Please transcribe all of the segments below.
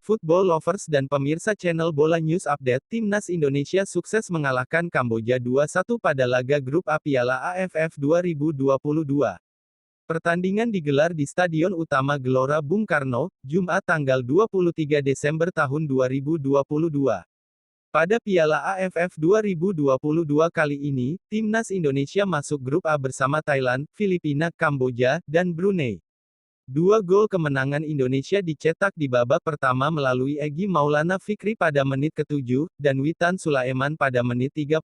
Football lovers dan pemirsa channel Bola News Update, Timnas Indonesia sukses mengalahkan Kamboja 2-1 pada laga grup A Piala AFF 2022. Pertandingan digelar di Stadion Utama Gelora Bung Karno, Jumat tanggal 23 Desember tahun 2022. Pada Piala AFF 2022 kali ini, Timnas Indonesia masuk grup A bersama Thailand, Filipina, Kamboja, dan Brunei. Dua gol kemenangan Indonesia dicetak di babak pertama melalui Egy Maulana Fikri pada menit ke-7, dan Witan Sulaiman pada menit 35.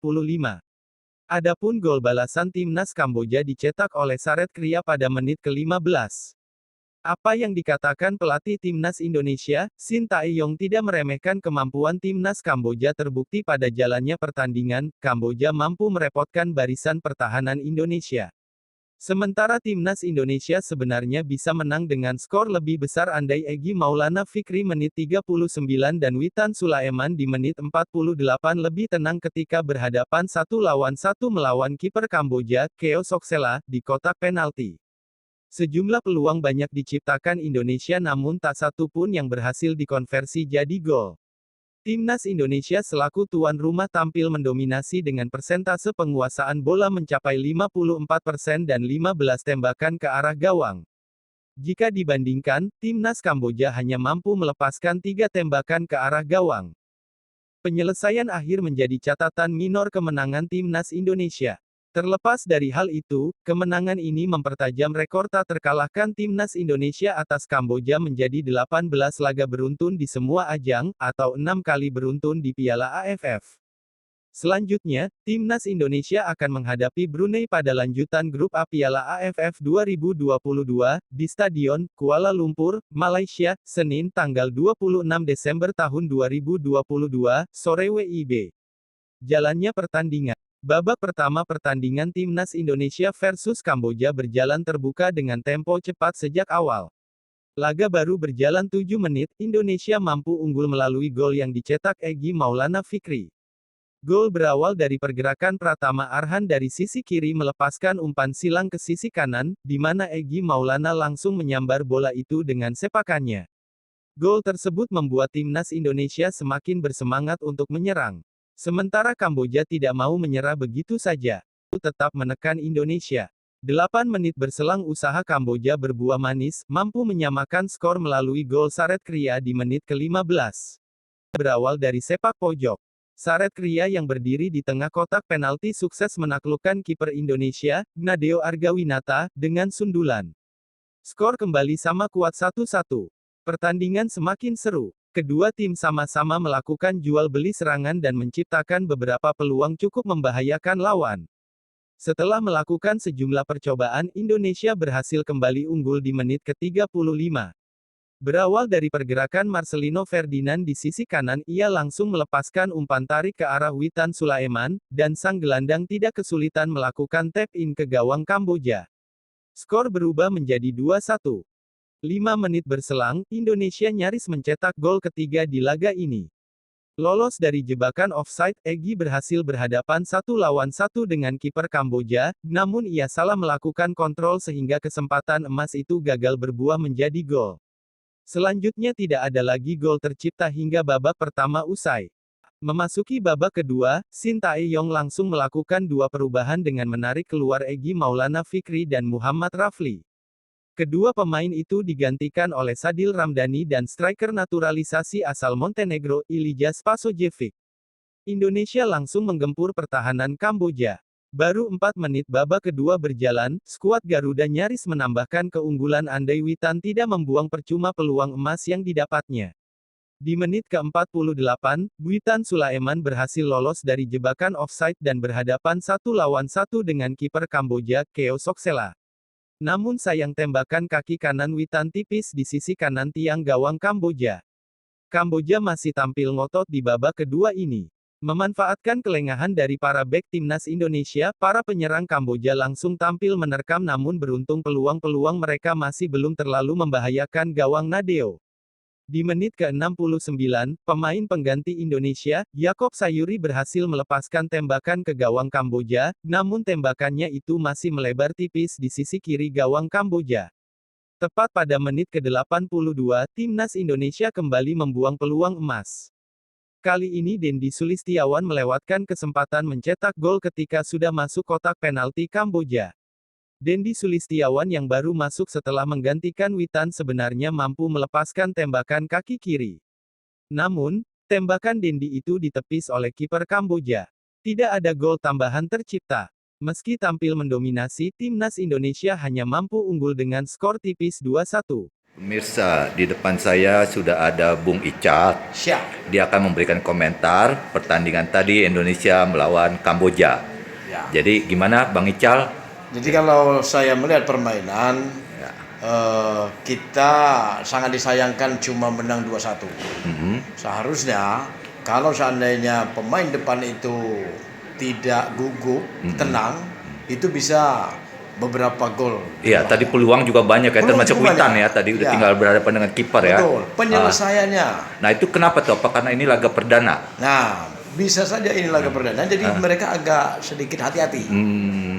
Adapun gol balasan Timnas Kamboja dicetak oleh Saret Kria pada menit ke-15. Apa yang dikatakan pelatih Timnas Indonesia, Shin Tae-yong tidak meremehkan kemampuan Timnas Kamboja terbukti pada jalannya pertandingan, Kamboja mampu merepotkan barisan pertahanan Indonesia. Sementara Timnas Indonesia sebenarnya bisa menang dengan skor lebih besar andai Egy Maulana Fikri menit 39 dan Witan Sulaiman di menit 48 lebih tenang ketika berhadapan 1-1 melawan kiper Kamboja, Keo Soksela, di kotak penalti. Sejumlah peluang banyak diciptakan Indonesia namun tak satu pun yang berhasil dikonversi jadi gol. Timnas Indonesia selaku tuan rumah tampil mendominasi dengan persentase penguasaan bola mencapai 54% dan 15 tembakan ke arah gawang. Jika dibandingkan, Timnas Kamboja hanya mampu melepaskan 3 tembakan ke arah gawang. Penyelesaian akhir menjadi catatan minor kemenangan Timnas Indonesia. Terlepas dari hal itu, kemenangan ini mempertajam rekor tak terkalahkan Timnas Indonesia atas Kamboja menjadi 18 laga beruntun di semua ajang, atau 6 kali beruntun di Piala AFF. Selanjutnya, Timnas Indonesia akan menghadapi Brunei pada lanjutan grup A Piala AFF 2022, di Stadion Kuala Lumpur, Malaysia, Senin tanggal 26 Desember tahun 2022, sore WIB. Jalannya pertandingan. Babak pertama pertandingan Timnas Indonesia versus Kamboja berjalan terbuka dengan tempo cepat sejak awal. Laga baru berjalan 7 menit, Indonesia mampu unggul melalui gol yang dicetak Egy Maulana Fikri. Gol berawal dari pergerakan Pratama Arhan dari sisi kiri melepaskan umpan silang ke sisi kanan, di mana Egy Maulana langsung menyambar bola itu dengan sepakannya. Gol tersebut membuat Timnas Indonesia semakin bersemangat untuk menyerang. Sementara Kamboja tidak mau menyerah begitu saja. Tetap menekan Indonesia. 8 menit berselang usaha Kamboja berbuah manis, mampu menyamakan skor melalui gol Saret Kria di menit ke-15. Berawal dari sepak pojok. Saret Kria yang berdiri di tengah kotak penalti sukses menaklukkan kiper Indonesia, Gnadeo Argawinata, dengan sundulan. Skor kembali sama kuat 1-1. Pertandingan semakin seru. Kedua tim sama-sama melakukan jual-beli serangan dan menciptakan beberapa peluang cukup membahayakan lawan. Setelah melakukan sejumlah percobaan, Indonesia berhasil kembali unggul di menit ke-35. Berawal dari pergerakan Marcelino Ferdinand di sisi kanan, ia langsung melepaskan umpan tarik ke arah Witan Sulaiman, dan sang gelandang tidak kesulitan melakukan tap-in ke gawang Kamboja. Skor berubah menjadi 2-1. 5 menit berselang, Indonesia nyaris mencetak gol ketiga di laga ini. Lolos dari jebakan offside, Egy berhasil berhadapan 1-1 dengan kiper Kamboja, namun ia salah melakukan kontrol sehingga kesempatan emas itu gagal berbuah menjadi gol. Selanjutnya tidak ada lagi gol tercipta hingga babak pertama usai. Memasuki babak kedua, Shin Tae-yong langsung melakukan 2 perubahan dengan menarik keluar Egy Maulana Fikri dan Muhammad Rafli. Kedua pemain itu digantikan oleh Sadil Ramdhani dan striker naturalisasi asal Montenegro, Ilija Spasojevic. Indonesia langsung menggempur pertahanan Kamboja. Baru 4 menit babak kedua berjalan, skuad Garuda nyaris menambahkan keunggulan andai Witan tidak membuang percuma peluang emas yang didapatnya. Di menit ke-48, Witan Sulaiman berhasil lolos dari jebakan offside dan berhadapan 1-1 dengan kiper Kamboja, Keo Soksela. Namun sayang tembakan kaki kanan Witan tipis di sisi kanan tiang gawang Kamboja. Kamboja masih tampil ngotot di babak kedua ini. Memanfaatkan kelengahan dari para bek Timnas Indonesia, para penyerang Kamboja langsung tampil menerkam namun beruntung peluang-peluang mereka masih belum terlalu membahayakan gawang Gnadeo. Di menit ke-69, pemain pengganti Indonesia, Yaakob Sayuri berhasil melepaskan tembakan ke gawang Kamboja, namun tembakannya itu masih melebar tipis di sisi kiri gawang Kamboja. Tepat pada menit ke-82, Timnas Indonesia kembali membuang peluang emas. Kali ini Dendi Sulistiawan melewatkan kesempatan mencetak gol ketika sudah masuk kotak penalti Kamboja. Dendi Sulistiawan yang baru masuk setelah menggantikan Witan sebenarnya mampu melepaskan tembakan kaki kiri. Namun, tembakan Dendi itu ditepis oleh kiper Kamboja. Tidak ada gol tambahan tercipta. Meski tampil mendominasi, Timnas Indonesia hanya mampu unggul dengan skor tipis 2-1. Pemirsa, di depan saya sudah ada Bung Ical. Siap. Dia akan memberikan komentar pertandingan tadi Indonesia melawan Kamboja. Ya. Jadi gimana Bang Ical? Jadi kalau saya melihat permainan, Ya. kita sangat disayangkan cuma menang 2-1. Seharusnya kalau seandainya pemain depan itu tidak gugup, tenang, itu bisa beberapa gol. Iya, tadi peluang juga banyak ya, termasuk Witan ya. Tadi udah tinggal berhadapan dengan kiper ya. Betul. Penyelesaiannya. Nah itu kenapa tuh? Apa karena ini laga perdana? Nah, bisa saja ini laga perdana. Jadi mereka agak sedikit hati-hati.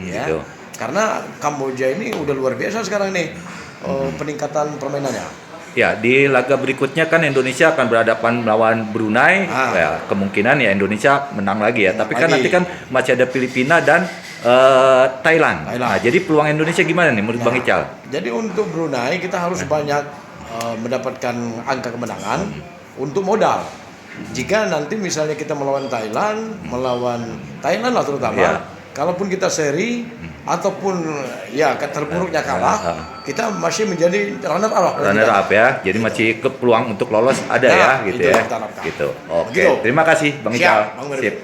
Ya. Gitu. Karena Kamboja ini udah luar biasa sekarang nih peningkatan permainannya. Ya, di laga berikutnya kan Indonesia akan berhadapan melawan Brunei. Ya, kemungkinan ya Indonesia menang lagi ya. Tapi kan nanti kan masih ada Filipina dan Thailand. Nah, jadi peluang Indonesia gimana nih menurut Bang Ical? Jadi untuk Brunei kita harus banyak mendapatkan angka kemenangan untuk modal. Jika nanti misalnya kita melawan Thailand lah terutama, kalaupun kita seri ataupun ya terburuknya kalah, kita masih menjadi runner up ya. Jadi masih ke peluang untuk lolos ada ya gitu ya. Gitu. Oke. Terima kasih Bang Ical. Sip.